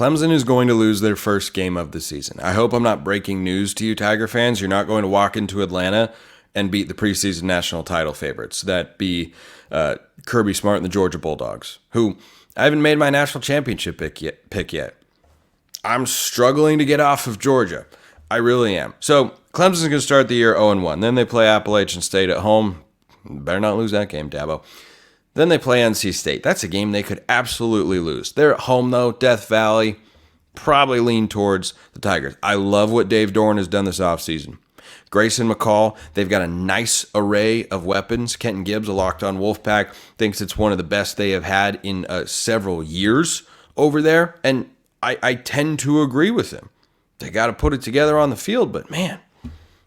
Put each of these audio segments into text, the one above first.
Clemson is going to lose their first game of the season. I hope I'm not breaking news to you, Tiger fans. You're not going to walk into Atlanta and beat the preseason national title favorites. That be Kirby Smart and the Georgia Bulldogs, who I haven't made my national championship pick yet. I'm struggling to get off of Georgia. I really am. So Clemson's going to start the year 0-1. Then they play Appalachian State at home. Better not lose that game, Dabo. Then they play NC State. That's a game they could absolutely lose. They're at home, though. Death Valley. Probably lean towards the Tigers. I love what Dave Doran has done this offseason. Grayson McCall, they've got a nice array of weapons. Kenton Gibbs, a locked-on Wolfpack, thinks it's one of the best they have had in several years over there. And I tend to agree with him. They got to put it together on the field. But, man,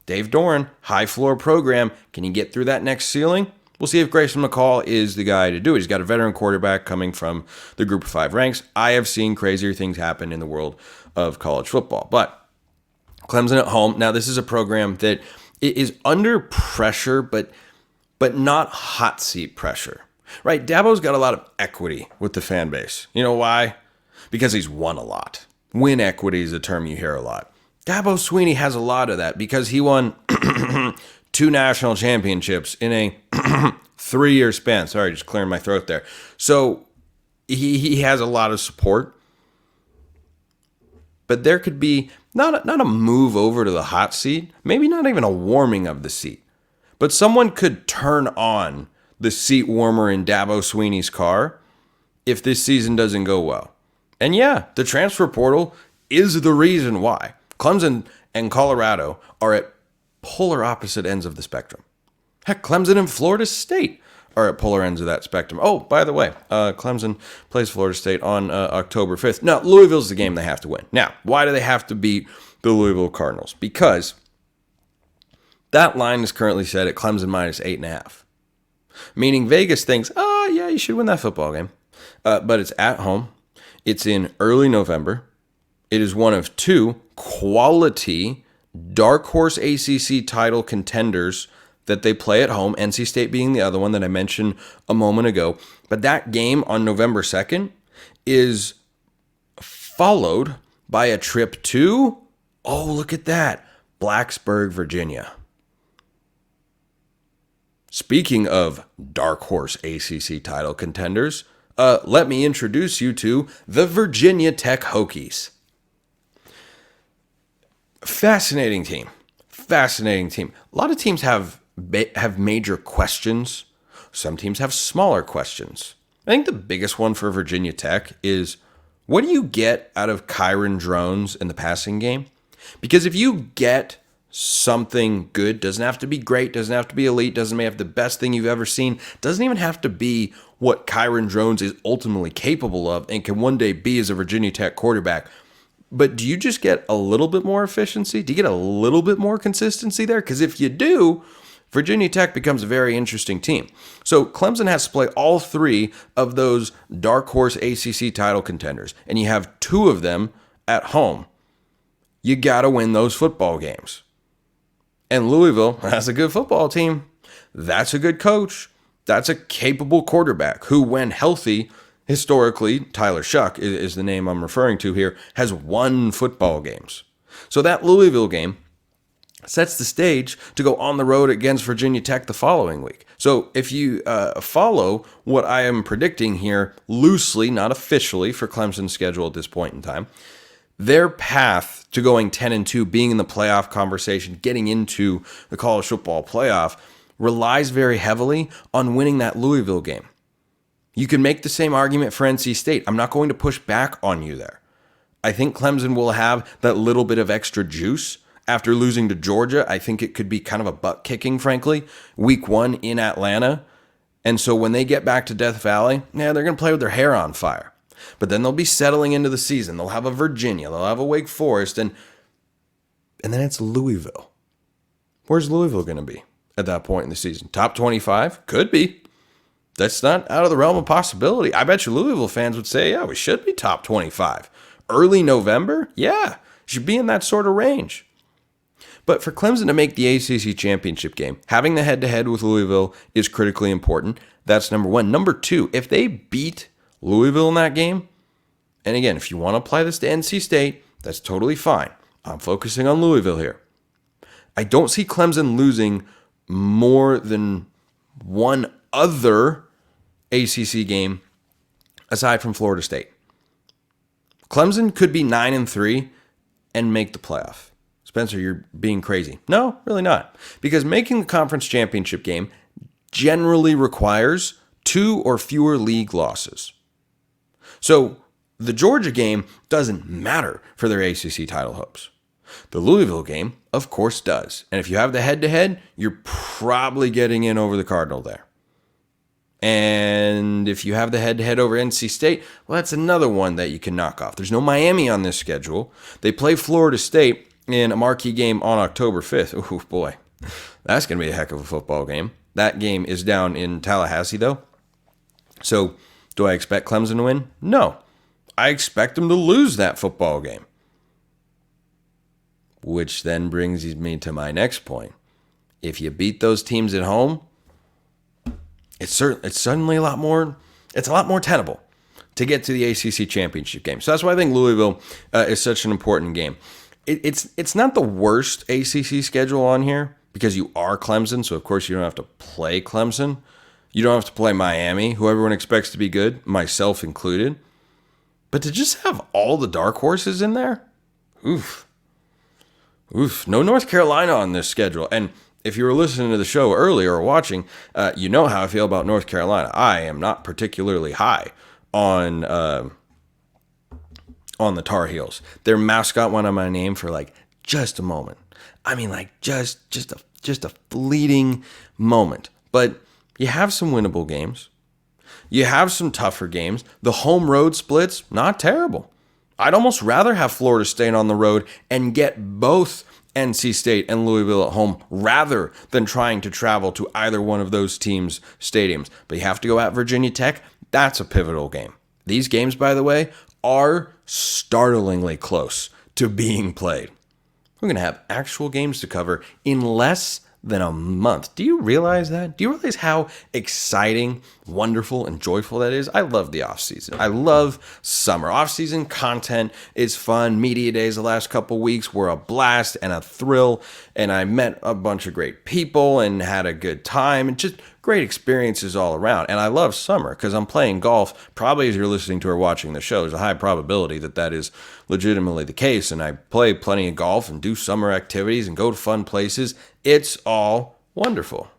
Dave Doran, high-floor program. Can he get through that next ceiling? We'll see if Grayson McCall is the guy to do it. He's got a veteran quarterback coming from the Group of 5 ranks. I have seen crazier things happen in the world of college football. But Clemson at home. Now, this is a program that is under pressure, but not hot seat pressure. Right? Dabo's got a lot of equity with the fan base. You know why? Because he's won a lot. Win equity is a term you hear a lot. Dabo Swinney has a lot of that because he won 2 national championships in a 3-year span. Sorry, just clearing my throat there. So he has a lot of support. But there could be not a move over to the hot seat, maybe not even a warming of the seat. But someone could turn on the seat warmer in Dabo Swinney's car if this season doesn't go well. And yeah, the transfer portal is the reason why. Clemson and Colorado are at polar opposite ends of the spectrum. Heck, Clemson and Florida State are at polar ends of that spectrum. Oh, by the way, Clemson plays Florida State on October 5th. Now, Louisville's the game they have to win. Now, why do they have to beat the Louisville Cardinals? Because that line is currently set at Clemson minus 8.5. Meaning Vegas thinks, oh, yeah, you should win that football game. But it's at home. It's in early November. It is one of 2 quality dark horse ACC title contenders that they play at home, NC State being the other one that I mentioned a moment ago. But that game on November 2nd is followed by a trip to, oh, look at that, Blacksburg, Virginia. Speaking of dark horse ACC title contenders, let me introduce you to the Virginia Tech Hokies. Fascinating team. A lot of teams have major questions. Some teams have smaller questions. I think the biggest one for Virginia Tech is, what do you get out of Kyron Drones in the passing game? Because if you get something good, doesn't have to be great, doesn't have to be elite, doesn't have the best thing you've ever seen, doesn't even have to be what Kyron Drones is ultimately capable of and can one day be as a Virginia Tech quarterback. But do you just get a little bit more efficiency? Do you get a little bit more consistency there? Because if you do, Virginia Tech becomes a very interesting team. So Clemson has to play all 3 of those dark horse ACC title contenders, and you have 2 of them at home. You got to win those football games. And Louisville has a good football team. That's a good coach. That's a capable quarterback who, when healthy, historically, Tyler Shuck is the name I'm referring to here, has won football games. So that Louisville game sets the stage to go on the road against Virginia Tech the following week. So if you follow what I am predicting here loosely, not officially, for Clemson's schedule at this point in time, their path to going 10-2, being in the playoff conversation, getting into the college football playoff, relies very heavily on winning that Louisville game. You can make the same argument for NC State. I'm not going to push back on you there. I think Clemson will have that little bit of extra juice after losing to Georgia. I think it could be kind of a butt kicking, frankly, week 1 in Atlanta. And so when they get back to Death Valley, they're going to play with their hair on fire. But then they'll be settling into the season. They'll have a Virginia. They'll have a Wake Forest. And then it's Louisville. Where's Louisville going to be at that point in the season? Top 25? Could be. That's not out of the realm of possibility. I bet you Louisville fans would say, yeah, we should be top 25. Early November? Yeah, should be in that sort of range. But for Clemson to make the ACC Championship game, having the head-to-head with Louisville is critically important. That's number 1. Number 2, if they beat Louisville in that game, And again, if you want to apply this to NC State, that's totally fine. I'm focusing on Louisville here. I don't see Clemson losing more than one other ACC game aside from Florida State. Clemson could be 9-3 and make the playoff. Spencer, you're being crazy. No, really not. Because making the conference championship game generally requires 2 or fewer league losses. So the Georgia game doesn't matter for their ACC title hopes. The Louisville game, of course, does. And if you have the head-to-head, you're probably getting in over the Cardinal there. And if you have the head-to-head over NC State, well, that's another one that you can knock off. There's no Miami on this schedule. They play Florida State in a marquee game on October 5th. Oh, boy. That's going to be a heck of a football game. That game is down in Tallahassee, though. So, do I expect Clemson to win? No. I expect them to lose that football game. Which then brings me to my next point. If you beat those teams at home, it's suddenly a lot more tenable to get to the ACC Championship Game. So that's why I think Louisville is such an important game. It's not the worst ACC schedule on here because you are Clemson, so of course you don't have to play Clemson. You don't have to play Miami, who everyone expects to be good, myself included. But to just have all the dark horses in there, oof, no North Carolina on this schedule. And if you were listening to the show earlier or watching, you know how I feel about North Carolina. I am not particularly high on the Tar Heels. Their mascot went on my name for like just a moment. I mean, like just a fleeting moment. But you have some winnable games. You have some tougher games. The home road splits, not terrible. I'd almost rather have Florida State on the road and get both NC State and Louisville at home rather than trying to travel to either one of those teams' stadiums. But you have to go at Virginia Tech. That's a pivotal game. These games, by the way, are startlingly close to being played. We're going to have actual games to cover in less than a month. Do you realize that? Do you realize how exciting, wonderful, and joyful that is? I love the off-season. I love summer. Off-season content is fun. Media days the last couple weeks were a blast and a thrill, and I met a bunch of great people and had a good time, and just great experiences all around. And I love summer because I'm playing golf. Probably as you're listening to or watching the show, there's a high probability that that is legitimately the case, and I play plenty of golf and do summer activities and go to fun places. It's all wonderful.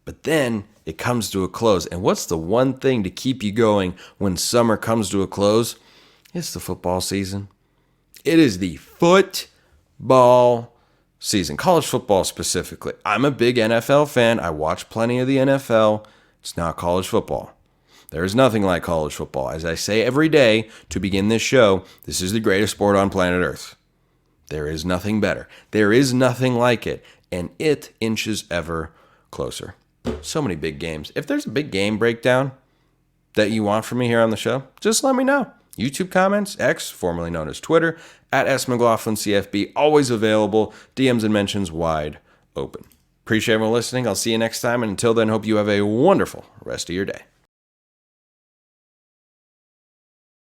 But then it comes to a close. And what's the one thing to keep you going when summer comes to a close? It's the football season. It is the football season. College football specifically. I'm a big NFL fan. I watch plenty of the NFL. It's not college football. There is nothing like college football. As I say every day to begin this show, this is the greatest sport on planet Earth. There is nothing better. There is nothing like it. And it inches ever closer. So many big games. If there's a big game breakdown that you want from me here on the show, just let me know. YouTube comments, X, formerly known as Twitter, at @SMcLaughlinCFB, always available. DMs and mentions wide open. Appreciate everyone listening. I'll see you next time. And until then, hope you have a wonderful rest of your day.